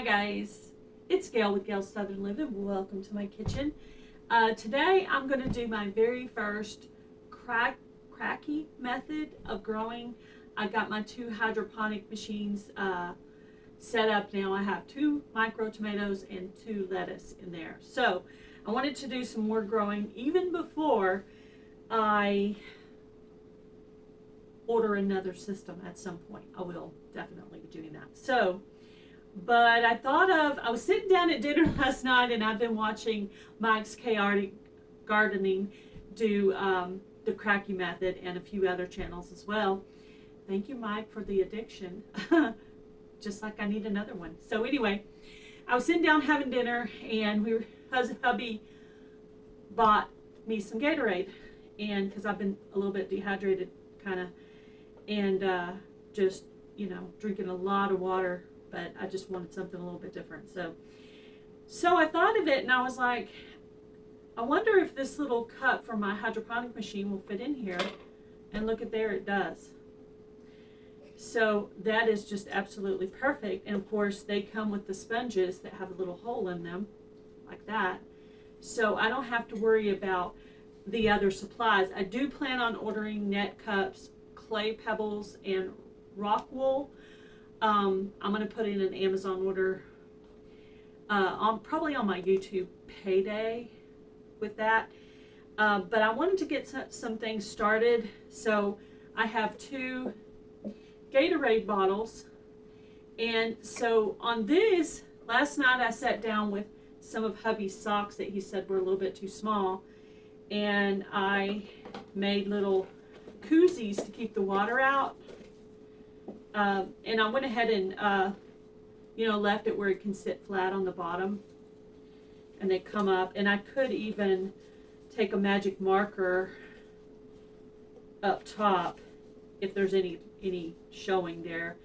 guys, it's Gail with Gail's Southern Living. Welcome to my kitchen. Today I'm going to do my very first Kratky method of growing. I got my two hydroponic machines set up now. I have 2 micro tomatoes and 2 lettuce in there. So I wanted to do some more growing even before I order another system at some point. I will definitely be doing that. But I was sitting down at dinner last night and I've been watching Mike's Chaotic Gardening do the Kratky Method and a few other channels as well. Thank you, Mike, for the addiction. Just like I need another one. So anyway, I was sitting down having dinner and hubby bought me some Gatorade, and because I've been a little bit dehydrated kind of, and just, drinking a lot of water, but I just wanted something a little bit different. So I thought of it and I was like, I wonder if this little cup from my hydroponic machine will fit in here. And look at there, it does. So that is just absolutely perfect. And of course they come with the sponges that have a little hole in them like that. So I don't have to worry about the other supplies. I do plan on ordering net cups, clay pebbles, and rock wool. I'm going to put in an Amazon order probably on my YouTube payday with that. But I wanted to get some things started. So I have 2 Gatorade bottles. And so on this, last night I sat down with some of hubby's socks that he said were a little bit too small. And I made little koozies to keep the water out. And I went ahead and, left it where it can sit flat on the bottom. And they come up. And I could even take a magic marker up top if there's any showing there.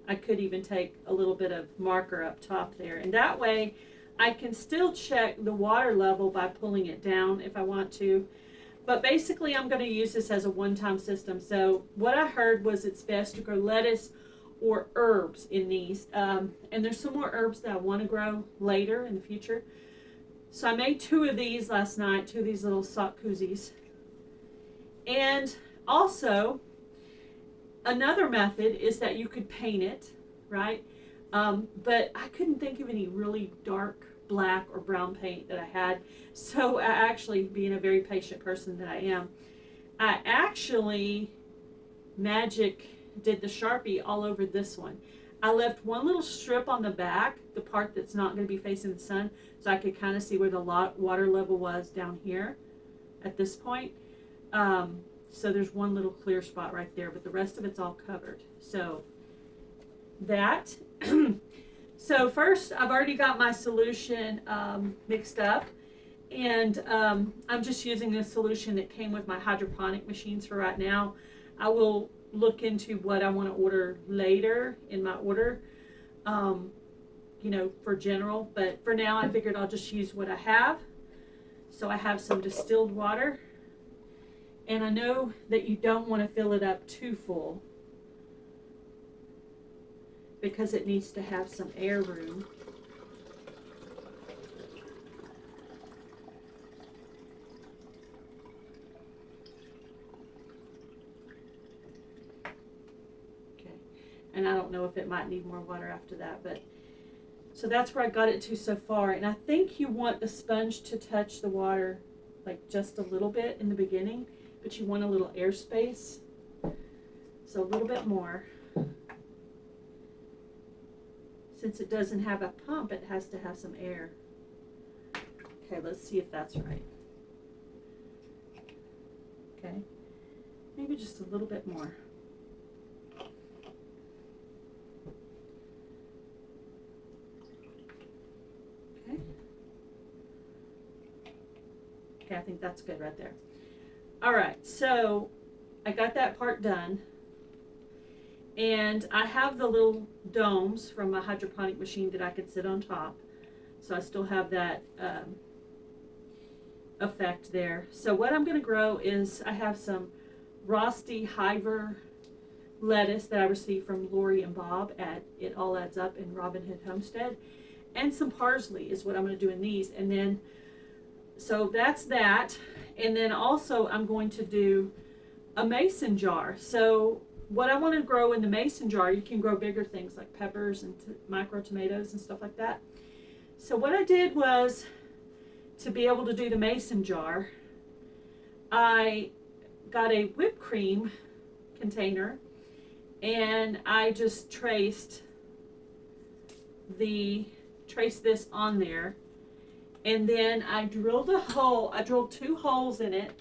I could even take a little bit of marker up top there. And that way I can still check the water level by pulling it down if I want to. But basically I'm going to use this as a one-time system. So what I heard was it's best to grow lettuce or herbs in these. And there's some more herbs that I want to grow later in the future. So I made 2 of these last night, 2 of these little sock koozies. And also, another method is that you could paint it, right? But I couldn't think of any really dark black or brown paint that I had. So I actually, being a very patient person that I am, I actually did the Sharpie all over this one. I left one little strip on the back, the part that's not going to be facing the sun, so I could kind of see where the water level was down here at this point. So there's one little clear spot right there, but the rest of it's all covered. So that. So first, I've already got my solution mixed up, and I'm just using the solution that came with my hydroponic machines for right now. I will look into what I want to order later in my order, for general, but for now I figured I'll just use what I have. So I have some distilled water, and I know that you don't want to fill it up too full because it needs to have some air room. And I don't know if it might need more water after that, but so that's where I got it to so far. And I think you want the sponge to touch the water like just a little bit in the beginning, but you want a little air space. So a little bit more. Since it doesn't have a pump, it has to have some air. Okay, let's see if that's right. Okay, maybe just a little bit more. Okay, I think that's good right there. All right, so I got that part done. And I have the little domes from my hydroponic machine that I could sit on top. So I still have that effect there. So what I'm going to grow is I have some Rouse De Hiver lettuce that I received from Lori and Bob at It All Adds Up in Robin Hood Homestead. and some parsley is what I'm going to do in these. And then, so that's that. And then also I'm going to do a mason jar. So what I want to grow in the mason jar, you can grow bigger things like peppers and micro tomatoes and stuff like that. So what I did was, to be able to do the mason jar, I got a whipped cream container and I just traced this on there, and then I drilled a hole. I drilled 2 holes in it,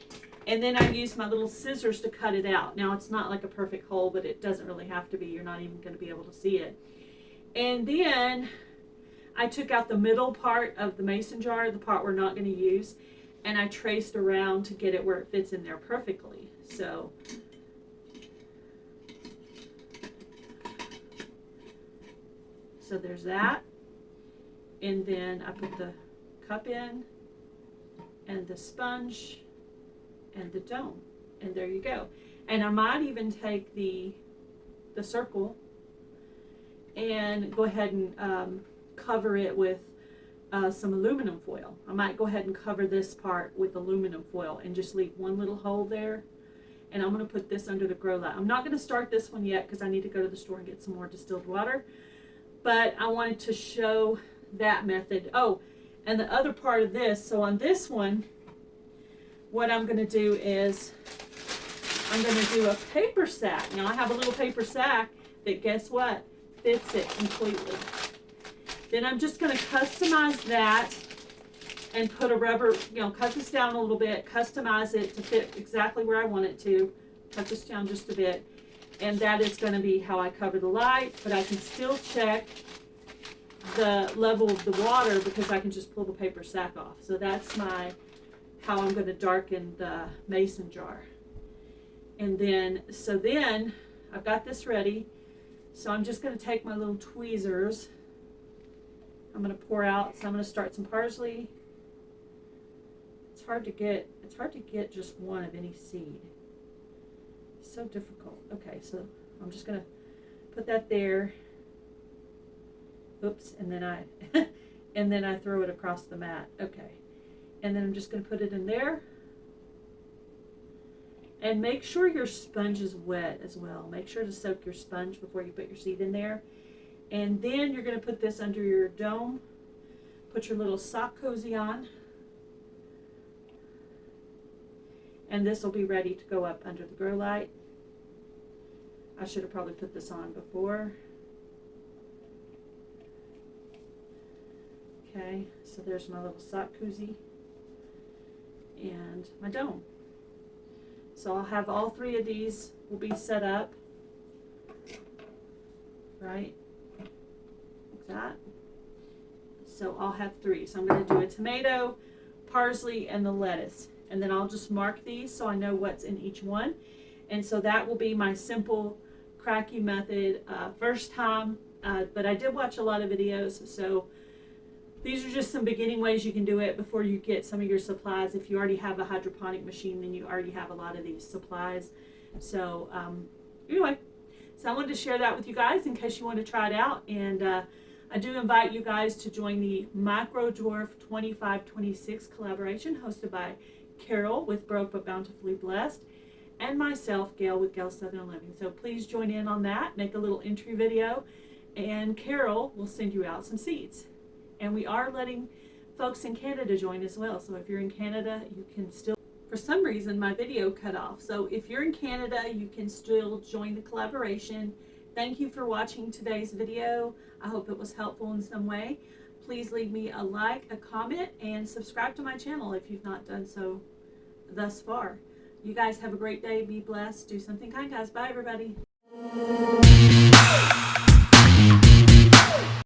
and then I used my little scissors to cut it out. Now it's not like a perfect hole, but it doesn't really have to be. You're not even going to be able to see it. And then I took out the middle part of the mason jar, the part we're not going to use, and I traced around to get it where it fits in there perfectly. So there's that. And then I put the cup in, and the sponge, and the dome. And there you go. And I might even take the circle and go ahead and cover it with some aluminum foil. I might go ahead and cover this part with aluminum foil and just leave one little hole there. And I'm going to put this under the grow light. I'm not going to start this one yet because I need to go to the store and get some more distilled water. But I wanted to show that method. Oh, and the other part of this, so on this one, what I'm going to do is I'm going to do a paper sack. Now I have a little paper sack that, guess what, fits it completely. Then I'm just going to customize that and put a rubber, cut this down a little bit, customize it to fit exactly where I want it to, cut this down just a bit. And that is going to be how I cover the light, but I can still check the level of the water because I can just pull the paper sack off. So that's how I'm going to darken the mason jar. And then, then I've got this ready. So I'm just going to take my little tweezers. I'm going to pour out, so I'm going to start some parsley. It's hard to get just one of any seed. So difficult. Okay, so I'm just gonna put that there. Oops, and then I throw it across the mat. Okay, and then I'm just gonna put it in there. And make sure your sponge is wet as well. Make sure to soak your sponge before you put your seed in there. And then you're gonna put this under your dome. Put your little sock cozy on. And this will be ready to go up under the grow light. I should have probably put this on before. Okay, so there's my little sock koozie and my dome. So I'll have all 3 of these will be set up, right, like that. So I'll have 3. So I'm going to do a tomato, parsley, and the lettuce. And then I'll just mark these so I know what's in each one. And so that will be my simple Kratky method, first time, but I did watch a lot of videos. So these are just some beginning ways you can do it before you get some of your supplies. If you already have a hydroponic machine, then you already have a lot of these supplies. So anyway, so I wanted to share that with you guys in case you want to try it out. And I do invite you guys to join the Micro Dwarf 2526 collaboration hosted by Carol with Broke But Bountifully Blessed, and myself, Gail, with Gail Southern Living. So please join in on that, make a little entry video, and Carol will send you out some seeds. And we are letting folks in Canada join as well. So if you're in Canada, you can still, for some reason my video cut off. So if you're in Canada, you can still join the collaboration. Thank you for watching today's video. I hope it was helpful in some way. Please leave me a like, a comment, and subscribe to my channel if you've not done so thus far. You guys have a great day. Be blessed. Do something kind, guys. Bye, everybody.